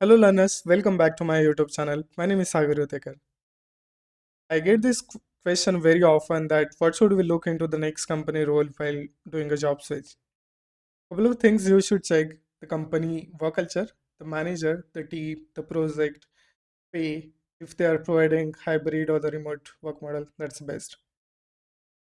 Hello learners, welcome back to my YouTube channel. My name is Sagar.Utekar. I get this question very often that what should we look into the next company role while doing a job switch? Couple of things you should check: the company work culture, the manager, the team, the project, pay, if they are providing hybrid or the remote work model, that's the best.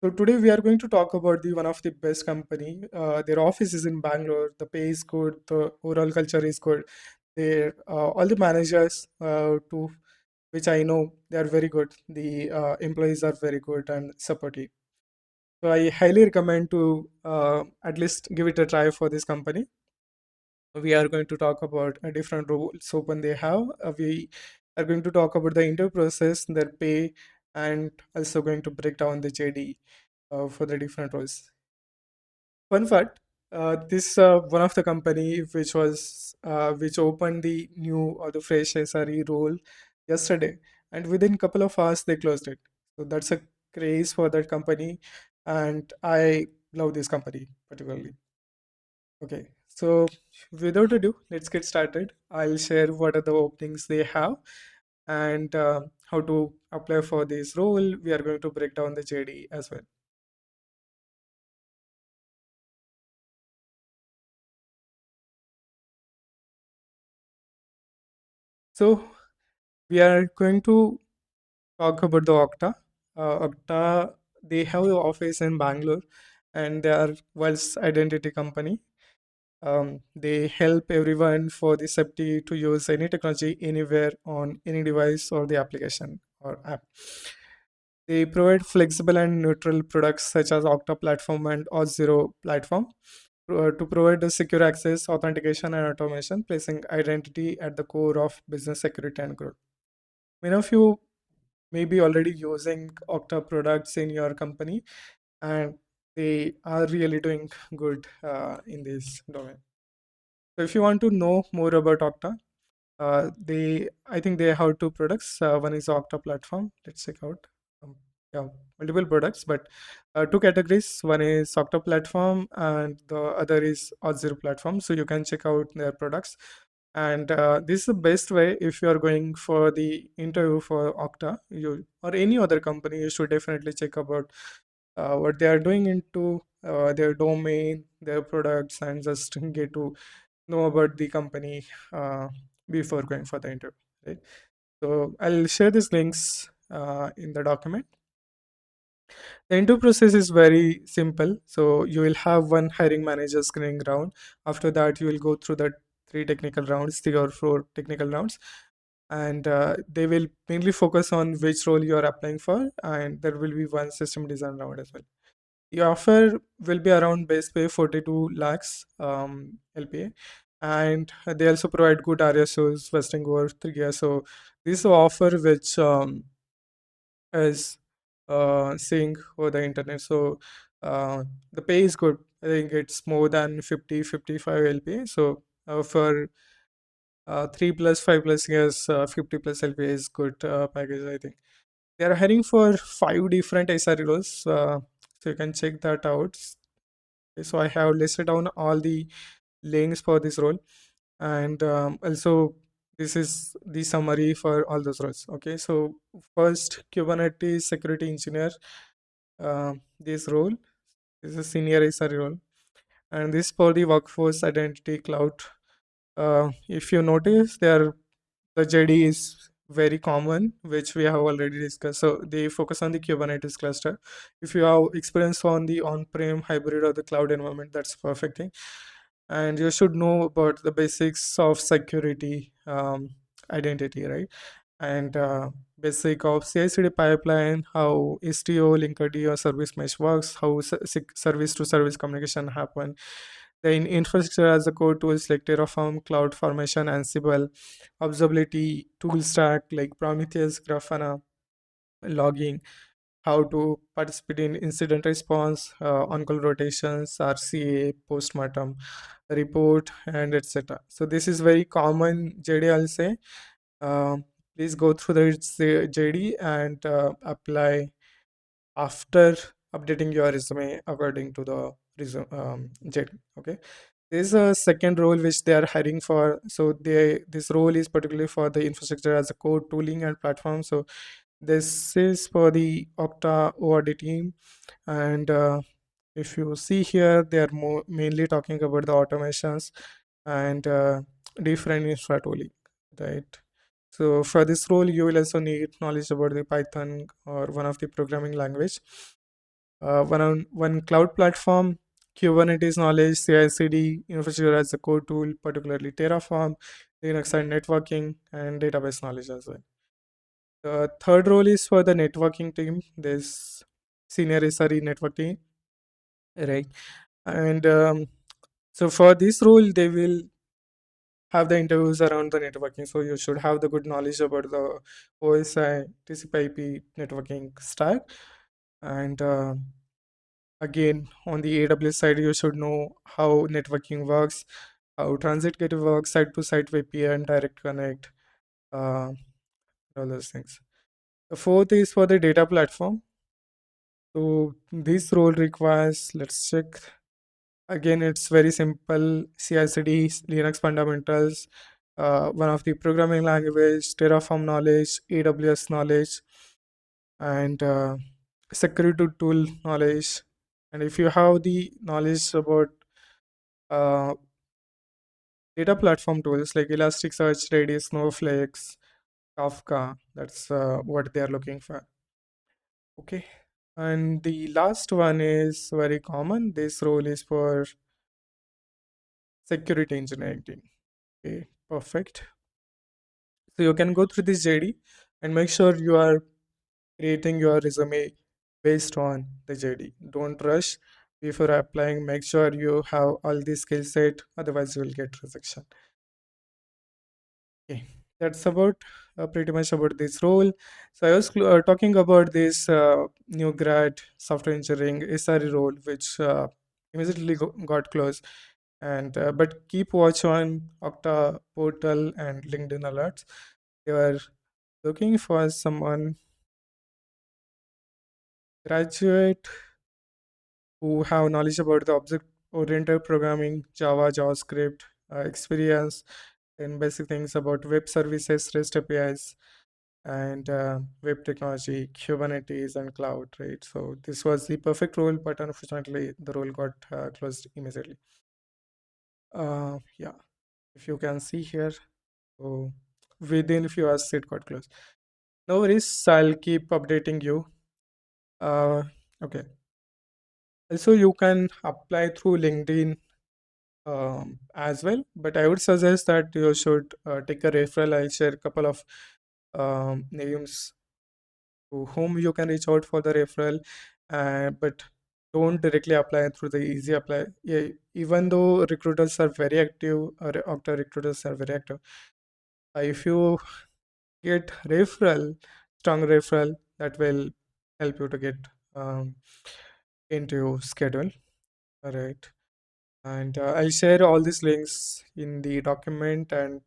So today we are going to talk about the one of the best company. Their office is in Bangalore. The pay is good. The overall culture is good. Their all the managers to which I know they are very good. The employees are very good and supportive. So I highly recommend to at least give it a try for this company. We are going to talk about a different roles open they have. We are going to talk about the interview process, their pay, and also going to break down the JD for the different roles. Fun fact: this one of the company which opened the new or the fresh SRE role yesterday, and within couple of hours they closed it. So that's a craze for that company, and I love this company particularly. Okay, so without ado, let's get started. I'll share what are the openings they have and how to apply for this role. We are going to break down the JD as well. So we are going to talk about the Okta. Okta, they have an office in Bangalore and they are world's identity company. They help everyone for the safety to use any technology anywhere on any device or the application or app. They provide flexible and neutral products such as Okta platform and Auth0 platform to provide the secure access, authentication, and automation, placing identity at the core of business security and growth. Many of you may be already using Okta products in your company, and they are really doing good in this domain. So, if you want to know more about Okta, I think they have two products. One is Okta platform. Let's check out. Um, yeah, multiple products, but two categories. One is Okta platform, and the other is Auth0 platform. So you can check out their products. And this is the best way if you are going for the interview for Okta, you or any other company. You should definitely check about what they are doing into their domain, their products, and just get to know about the company before going for the interview, right? So I'll share these links in the document. The interview process is very simple. So you will have one hiring manager screening round. After that, you will go through the three or four technical rounds, and they will mainly focus on which role you are applying for, and there will be one system design round as well. The offer will be around base pay 42 lakhs LPA, and they also provide good RSOs vesting over 3 years. So this is an offer which is seeing over the internet. So the pay is good. I think it's more than 50-55 LPA. So for 3 plus 5 plus years, 50 plus LPA is good package, I think. They are hiring for 5 different SRE roles. So you can check that out. Okay, so I have listed down all the links for this role, and also this is the summary for all those roles. Okay, so first, Kubernetes security engineer. This role is a senior SRE role, and this for the workforce identity cloud. If you notice, the JD is very common, which we have already discussed. So they focus on the Kubernetes cluster. If you have experience on the on-prem, hybrid, or the cloud environment, that's perfect thing. And you should know about the basics of security, identity, right? And basic of CI/CD pipeline, how STO, Linkerd, or service mesh works, how service to service communication happen. Then infrastructure as a core tools like Terraform, CloudFormation, Ansible, observability tool stack like Prometheus, Grafana, logging, how to participate in incident response, on-call rotations, RCA, postmortem, report, and etc. So this is very common JD, I'll say. Please go through the JD and apply after updating your resume according to the resume JD. Okay. There's a second role which they are hiring for. So this role is particularly for the infrastructure as a code tooling and platform. So this is for the Okta ORD team. And if you see here, they are mainly talking about the automations and different infra tooling, right? So for this role, you will also need knowledge about the Python or one of the programming language. One cloud platform, Kubernetes knowledge, CI/CD, infrastructure as a code tool, particularly Terraform, Linux and networking, and database knowledge as well. The third role is for the networking team. There's senior SRE network team, right? And so for this role, they will have the interviews around the networking. So you should have the good knowledge about the OSI, TCP/IP networking stack. And again, on the AWS side, you should know how networking works, how transit gateway works, site-to-site VPN, direct connect, uh, all those things. The fourth is for the data platform. So this role requires, let's check. Again, it's very simple. CI/CD, Linux fundamentals, one of the programming language, Terraform knowledge, AWS knowledge, and security tool knowledge. And if you have the knowledge about uh, data platform tools like Elasticsearch, Redis, Snowflakes, Kafka, that's what they are looking for. Okay. And the last one is very common. This role is for security engineering team. Okay, perfect. So you can go through this JD and make sure you are creating your resume based on the JD. Don't rush before applying. Make sure you have all the skill set, otherwise you will get rejection. Okay, that's about pretty much about this role. So I was talking about this new grad software engineering SRE role, which immediately got closed. And but keep watch on Okta portal and LinkedIn alerts. They were looking for someone graduate who have knowledge about the object-oriented programming, Java, JavaScript, experience, and basic things about web services, REST APIs, and web technology, Kubernetes, and cloud, right? So this was the perfect role, but unfortunately, the role got closed immediately. Yeah, if you can see here, so within a few hours, it got closed. No worries, I'll keep updating you. Uh, okay. Also, you can apply through LinkedIn as well, but I would suggest that you should take a referral. I'll share a couple of names to whom you can reach out for the referral, but don't directly apply through the easy apply. Yeah, even though recruiters are very active, or after recruiters are very active, if you get referral, strong referral, that will help you to get um, into your schedule. All right. And I'll share all these links in the document and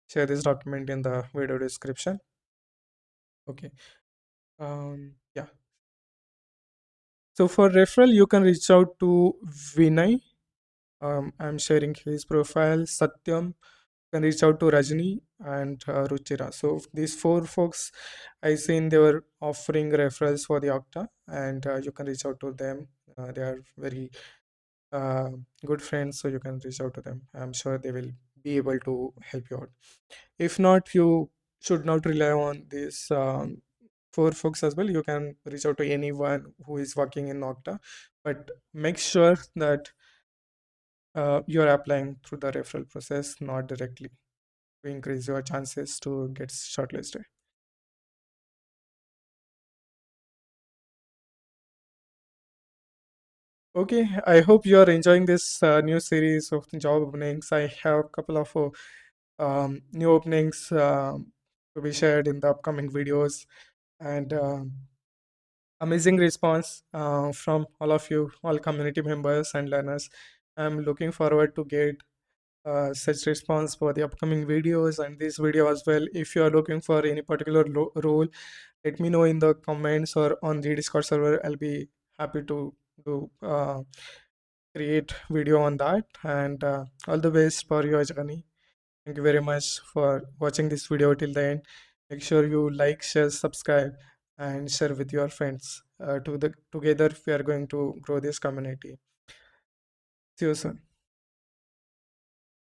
share this document in the video description. Okay. Yeah. So for referral, you can reach out to Vinay. I'm sharing his profile. Satyam. You can reach out to Rajni and Ruchira. So these four folks, I seen they were offering referrals for the Okta, and you can reach out to them. They are very uh, good friends, so you can reach out to them. I'm sure they will be able to help you out. If not, you should not rely on these four folks as well. You can reach out to anyone who is working in Okta, but make sure that you are applying through the referral process, not directly, to increase your chances to get shortlisted. Okay, I hope you are enjoying this new series of job openings. I have a couple of new openings to be shared in the upcoming videos, and amazing response from all of you, all community members and learners. I'm looking forward to get such response for the upcoming videos and this video as well. If you are looking for any particular role, let me know in the comments or on the Discord server. I'll be happy to do create video on that. And all the best for your journey. Thank you very much for watching this video till the end. Make sure you like, share, subscribe, and share with your friends. Together we are going to grow this community. See you soon.